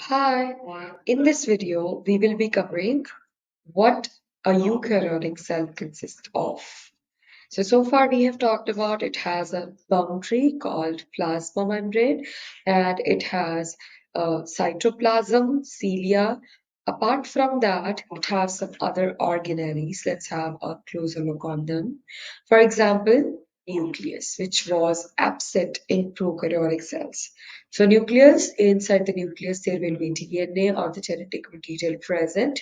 Hi, in this video, we will be covering what a eukaryotic cell consists of. So far we have talked about it has a boundary called plasma membrane and it has cytoplasm, cilia. Apart from that, it has some other organelles. Let's have a closer look on them. For example, nucleus, which was absent in prokaryotic cells. So nucleus, inside the nucleus, there will be DNA or the genetic material present.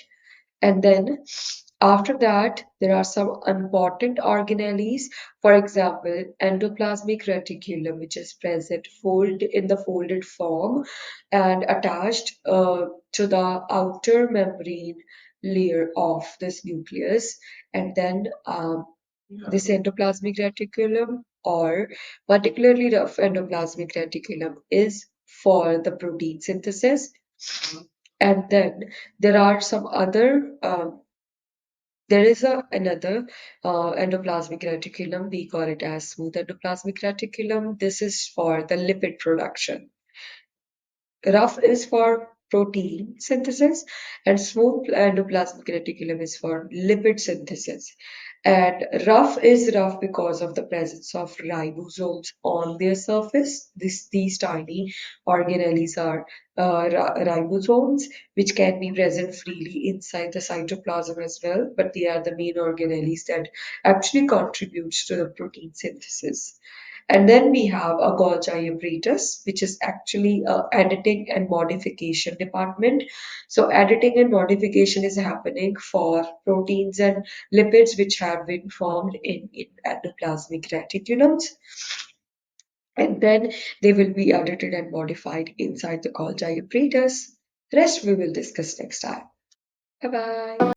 And then after that, there are some important organelles. For example, endoplasmic reticulum, which is present in the folded form and attached to the outer membrane layer of this nucleus. And then this endoplasmic reticulum, or particularly the endoplasmic reticulum, is for the protein synthesis. And then there are some other there is another endoplasmic reticulum. We call it as smooth endoplasmic reticulum. This is for the lipid production. Rough is for protein synthesis, and smooth endoplasmic reticulum is for lipid synthesis. And rough is rough because of the presence of ribosomes on their surface. These tiny organelles are ribosomes, which can be present freely inside the cytoplasm as well, but they are the main organelles that actually contributes to the protein synthesis. And then we have a Golgi apparatus, which is actually a editing and modification department. So editing and modification is happening for proteins and lipids which have been formed in endoplasmic reticulums. And then they will be edited and modified inside the Golgi apparatus. Rest we will discuss next time. Bye bye.